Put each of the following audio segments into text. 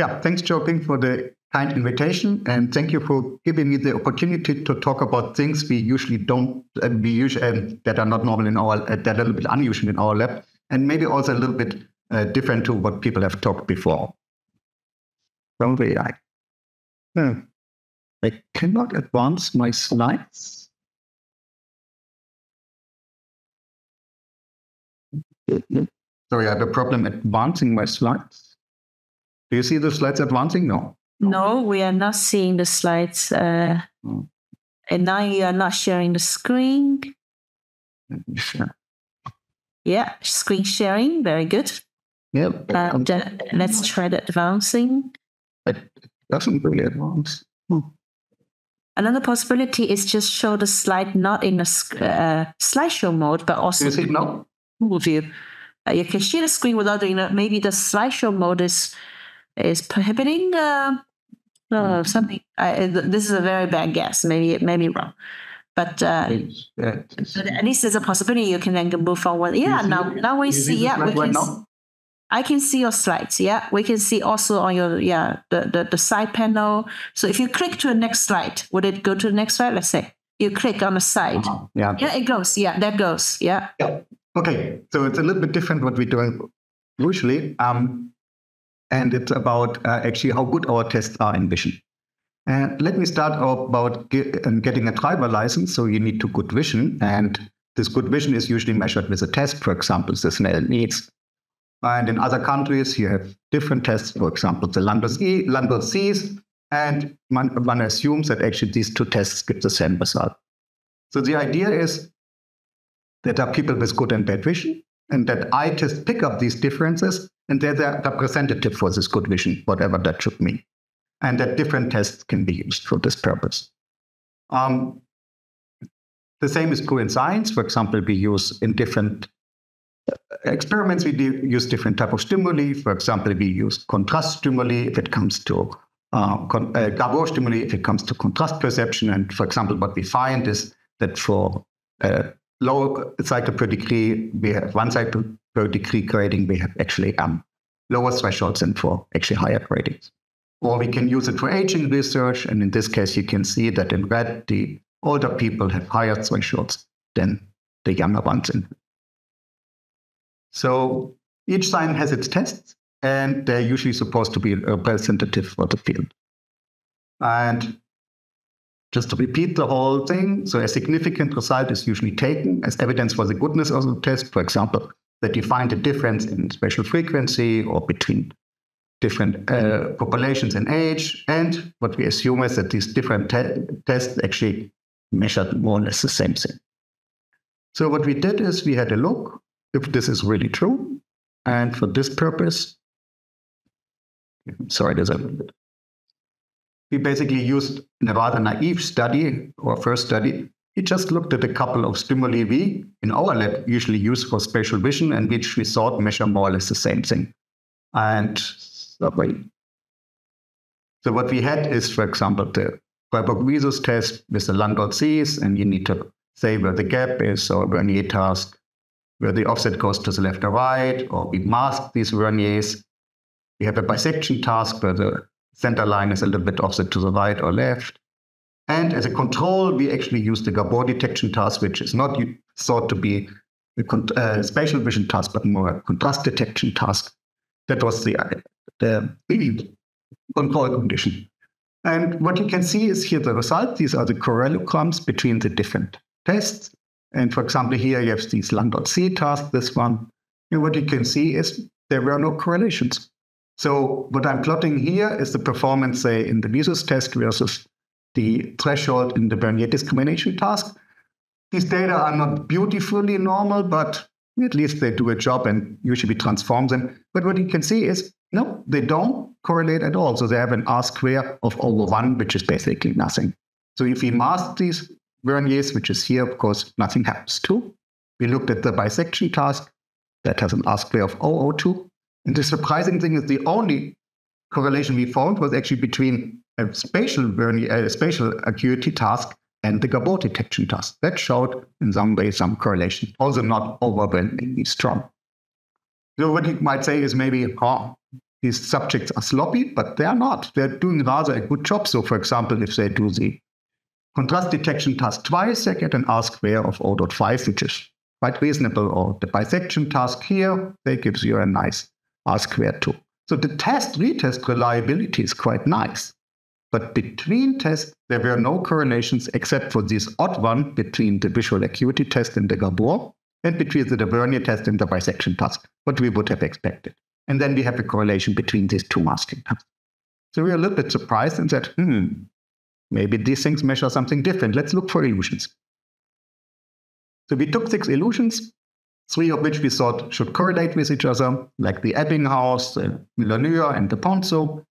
Yeah, thanks, Joking, for the kind invitation, and thank you for giving me the opportunity to talk about things we usually don't, that are not normal in our, that are a little bit unusual in our lab, and maybe also a little bit different to what people have talked before. Probably I cannot advance my slides. Sorry, I have a problem advancing my slides. Do you see the slides advancing? No. No, we are not seeing the slides. And now you are not sharing the screen. Sure. Yeah, screen sharing. Very good. Yeah. Let's try the advancing. It doesn't really advance. Another possibility is just show the slide not in a slideshow mode, but also. Do you see it now? View. You can share the screen without doing that. Maybe the slideshow mode is prohibiting something. This is a very bad guess. Maybe wrong, but at least there's a possibility you can then move forward. Yeah, now we see. Yeah, we can. I can see your slides. Yeah, we can see also on your the side panel. So if you click to the next slide, would it go to the next slide? Let's say you click on the side. Yeah, it goes. Yeah, that goes. Yeah. Okay, so it's a little bit different what we're doing usually, and it's about actually how good our tests are in vision. And let me start about getting a driver license. So you need to good vision, and this good vision is usually measured with a test, for example, the Snell needs. And in other countries, you have different tests, for example, the Lambert Cs, and one assumes that actually these two tests give the same result. So the idea is that there are people with good and bad vision, and that eye tests pick up these differences, and they're representative for this good vision, whatever that should mean. And that different tests can be used for this purpose. The same is true in science. For example, we use in different experiments, we use different type of stimuli. For example, we use contrast stimuli if it comes to Gabor stimuli if it comes to contrast perception. And for example, what we find is that for low cycle per degree, we have 1 cycle per degree grading, we have actually lower thresholds than for actually higher gradings. Or we can use it for aging research. And in this case, you can see that in red, the older people have higher thresholds than the younger ones. So each sign has its tests, and they're usually supposed to be representative for the field. And just to repeat the whole thing, so a significant result is usually taken as evidence for the goodness of the test. For example, that you find a difference in spatial frequency or between different populations in age. And what we assume is that these different tests actually measured more or less the same thing. So what we did is we had a look if this is really true. And for this purpose, sorry, there's a little bit. We basically used in a rather naive study, or first study, we just looked at a couple of stimuli we, in our lab, usually use for spatial vision, and which we thought measure more or less the same thing. And so what we had is, for example, the Freiburg-Visus test with the Landau Cs, and you need to say where the gap is, or Vernier task, where the offset goes to the left or right, or we mask these verniers. We have a bisection task where the center line is a little bit offset to the right or left. And as a control, we actually use the Gabor detection task, which is not thought to be a spatial vision task, but more a contrast detection task. That was the control condition. And what you can see is here the result. These are the correlograms between the different tests. And for example, here you have these Landau C tasks, this one. And what you can see is there were no correlations. So what I'm plotting here is the performance, say, in the Visus test versus the threshold in the Vernier discrimination task. These data are not beautifully normal, but at least they do a job and usually transform them. But what you can see is, no, they don't correlate at all. So they have an R square of over 1, which is basically nothing. So if we mask these verniers, which is here, of course, nothing happens too. We looked at the bisection task that has an R square of 0.002. And the surprising thing is the only correlation we found was actually between a spatial acuity task and the Gabor detection task. That showed in some way some correlation, also not overwhelmingly strong. So what you might say is maybe, these subjects are sloppy, but they are not. They're doing rather a good job. So, for example, if they do the contrast detection task twice, they get an R-square of 0.5, which is quite reasonable. Or the bisection task here, they gives you a nice R-square too. So the retest reliability is quite nice. But between tests, there were no correlations except for this odd one between the visual acuity test and the Gabor and between the Vernier test and the bisection task, what we would have expected. And then we have a correlation between these two masking tasks. So we're a little bit surprised and said, maybe these things measure something different. Let's look for illusions. So we took 6 illusions, 3 of which we thought should correlate with each other, like the Ebbinghaus, the Miller-Lyer, and the Ponceau.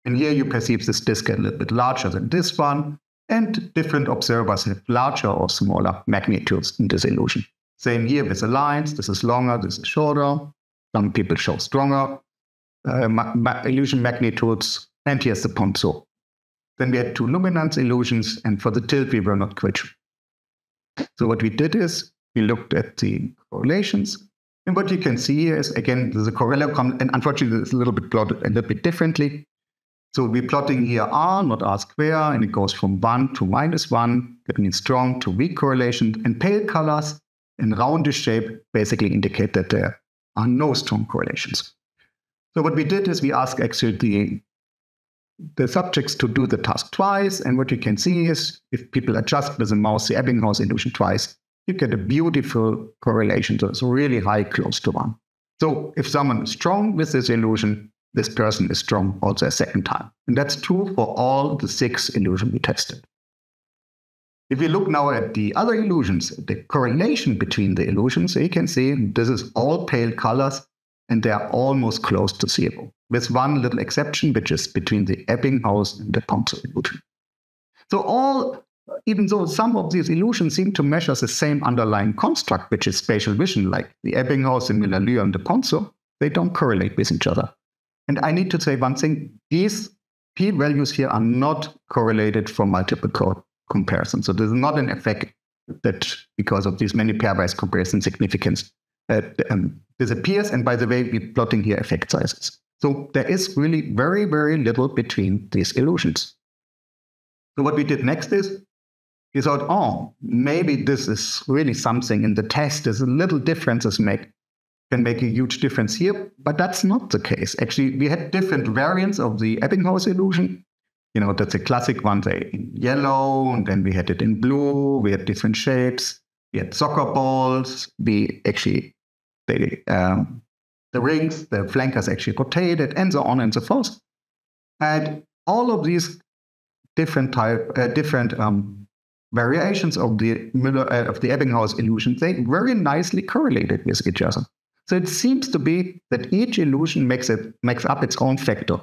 And here you perceive this disk a little bit larger than this one, and different observers have larger or smaller magnitudes in this illusion. Same here with the lines. This is longer, this is shorter. Some people show stronger illusion magnitudes, and here's the Ponceau. Then we had 2 luminance illusions, and for the tilt, we were not quite sure. So what we did is we looked at the correlations, and what you can see here is, again, there's a correlation, and unfortunately, it's a little bit plotted a little bit differently. So we're plotting here R, not R square, and it goes from 1 to -1. That means strong to weak correlation, and pale colors in roundish shape basically indicate that there are no strong correlations. So what we did is we asked actually the subjects to do the task twice, and what you can see is if people adjust with the mouse the Ebbinghaus illusion twice, you get a beautiful correlation. So it's really high, close to 1. So if someone is strong with this illusion, this person is strong also a second time. And that's true for all the 6 illusions we tested. If we look now at the other illusions, the correlation between the illusions, you can see this is all pale colors, and they are almost close to 0, with one little exception, which is between the Ebbinghaus and the Ponceau illusion. So even though some of these illusions seem to measure the same underlying construct, which is spatial vision, like the Ebbinghaus, the Miller-Lyer, and the Ponceau, they don't correlate with each other. And I need to say one thing, these p-values here are not correlated for multiple comparisons. So there's not an effect that because of these many pairwise comparison significance disappears. And by the way, we're plotting here effect sizes. So there is really very, very little between these illusions. So what we did next is we thought, maybe this is really something in the test. There's a little differences can make a huge difference here, but that's not the case. Actually, we had different variants of the Ebbinghaus illusion. That's a classic one, say in yellow, and then we had it in blue. We had different shapes. We had soccer balls. The rings, the flankers actually rotated, and so on and so forth. And all of these different variations of the Ebbinghaus illusion, they very nicely correlated with each other. So it seems to be that each illusion makes up its own factor.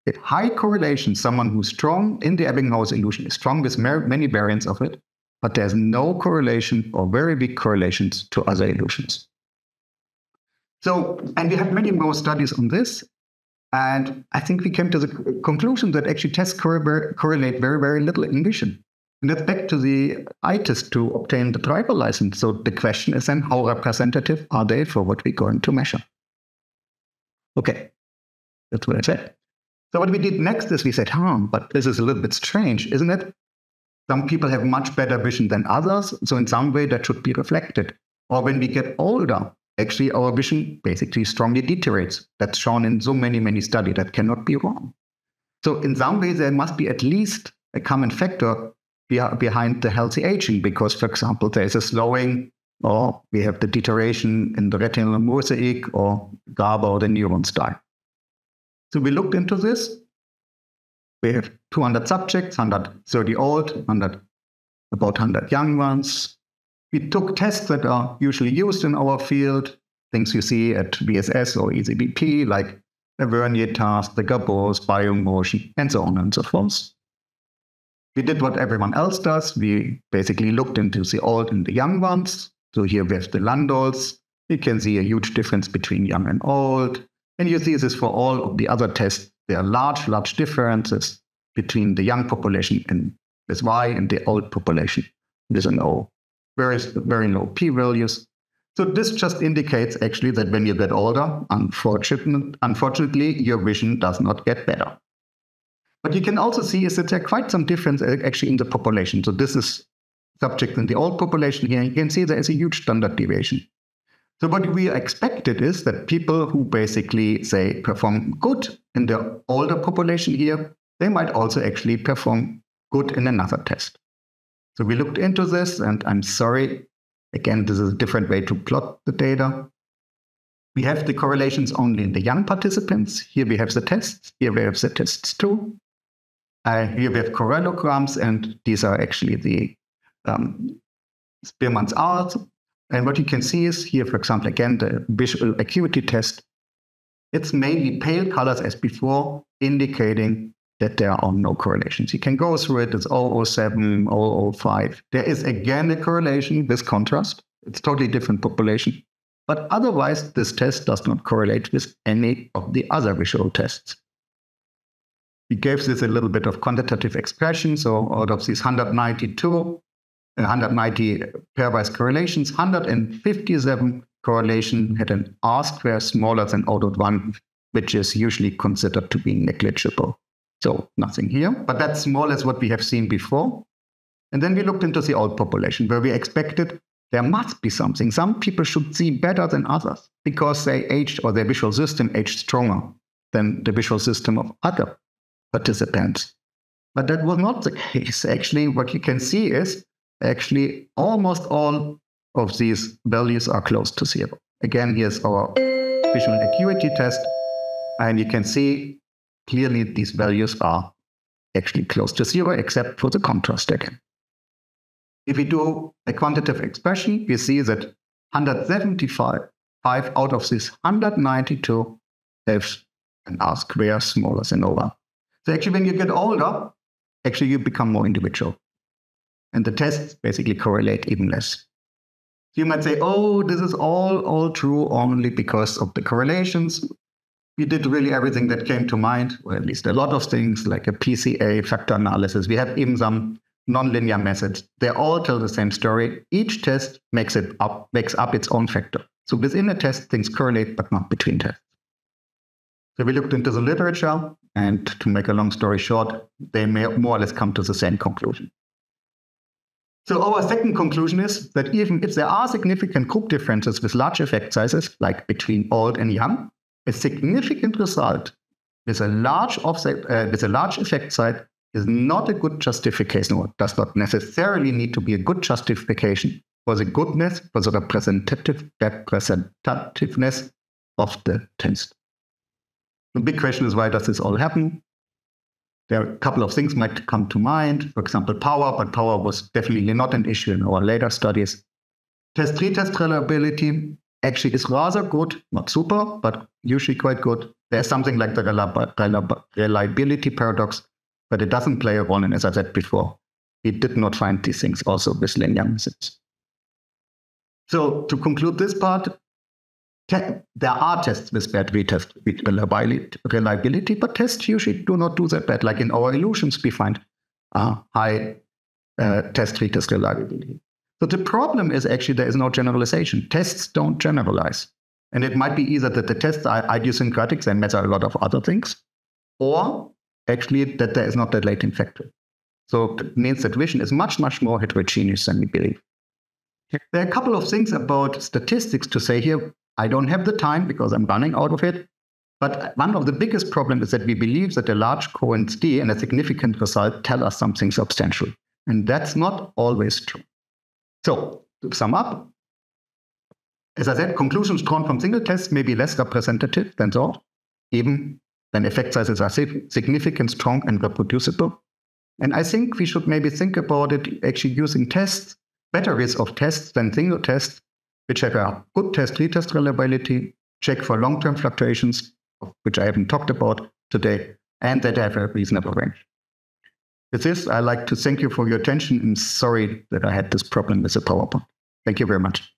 At high correlation, someone who's strong in the Ebbinghaus illusion is strong with many variants of it, but there's no correlation or very weak correlations to other illusions. So, and we have many more studies on this, and I think we came to the conclusion that actually tests correlate very, very little in vision. And that's back to the eye test to obtain the driver license. So the question is then, how representative are they for what we're going to measure? Okay, that's what I said. So what we did next is we said, but this is a little bit strange, isn't it? Some people have much better vision than others, so in some way that should be reflected. Or when we get older, actually our vision basically strongly deteriorates. That's shown in so many, many studies. That cannot be wrong. So in some ways, there must be at least a common factor behind the healthy aging, because, for example, there is a slowing, or we have the deterioration in the retinal mosaic, or GABA, or the neurons die. So we looked into this. We have 200 subjects, 130 old, about 100 young ones. We took tests that are usually used in our field, things you see at VSS or ECBP, like the Vernier task, the Gabors, biomotion, and so on and so forth. We did what everyone else does. We basically looked into the old and the young ones. So here we have the Landauls. You can see a huge difference between young and old. And you see this for all of the other tests. There are large differences between the young population with Y and the old population with an O. Very low p-values. So this just indicates actually that when you get older, unfortunately, your vision does not get better. What you can also see is that there are quite some difference actually in the population. So this is subjects in the old population here. You can see there is a huge standard deviation. So what we expected is that people who basically, say, perform good in the older population here, they might also actually perform good in another test. So we looked into this, and I'm sorry, again, this is a different way to plot the data. We have the correlations only in the young participants. Here we have the tests. Here we have the tests too. Here we have correlograms, and these are actually the Spearman's R's. And what you can see is here, for example, again, the visual acuity test. It's mainly pale colors as before, indicating that there are no correlations. You can go through it. It's 007, 005. There is again a correlation with contrast. It's totally different population. But otherwise, this test does not correlate with any of the other visual tests. We gave this a little bit of quantitative expression. So out of these 190 pairwise correlations, 157 correlation had an R-square smaller than 0.1, which is usually considered to be negligible. So nothing here, but that's more or less what we have seen before. And then we looked into the old population, where we expected there must be something. Some people should see better than others because they aged, or their visual system aged stronger than the visual system of other participants. But that was not the case. Actually, what you can see is actually almost all of these values are close to zero. Again, here's our visual acuity test, and you can see clearly these values are actually close to zero, except for the contrast again. If we do a quantitative expression, we see that 175 out of these 192 have an R square smaller than 0.1. So actually, when you get older, actually you become more individual. And the tests basically correlate even less. So you might say, oh, this is all true only because of the correlations. We did really everything that came to mind, or at least a lot of things like a PCA, factor analysis. We have even some nonlinear methods. They all tell the same story. Each test makes up its own factor. So within a test, things correlate, but not between tests. So we looked into the literature, and to make a long story short, they may more or less come to the same conclusion. So our second conclusion is that even if there are significant group differences with large effect sizes, like between old and young, a significant result with a large effect size is not a good justification, or does not necessarily need to be a good justification for the goodness, for the representativeness of the test. The big question is, why does this all happen? There are a couple of things might come to mind. For example, power, but power was definitely not an issue in our later studies. Test-retest reliability actually is rather good, not super, but usually quite good. There's something like the reliability paradox, but it doesn't play a role. And as I said before, we did not find these things also with linear methods. So to conclude this part, there are tests with bad retest reliability, but tests usually do not do that bad. Like in our illusions, we find high test-retest reliability. So the problem is actually there is no generalization. Tests don't generalize. And it might be either that the tests are idiosyncratic, they measure a lot of other things, or actually that there is not that latent factor. So it means that vision is much, much more heterogeneous than we believe. There are a couple of things about statistics to say here. I don't have the time because I'm running out of it. But one of the biggest problems is that we believe that a large coincidence D and a significant result tell us something substantial. And that's not always true. So to sum up, as I said, conclusions drawn from single tests may be less representative than thought, even when effect sizes are significant, strong, and reproducible. And I think we should maybe think about it actually using tests, batteries of tests than single tests, which have a good test-retest reliability, check for long-term fluctuations, which I haven't talked about today, and that have a reasonable range. With this, I'd like to thank you for your attention, and sorry that I had this problem with the PowerPoint. Thank you very much.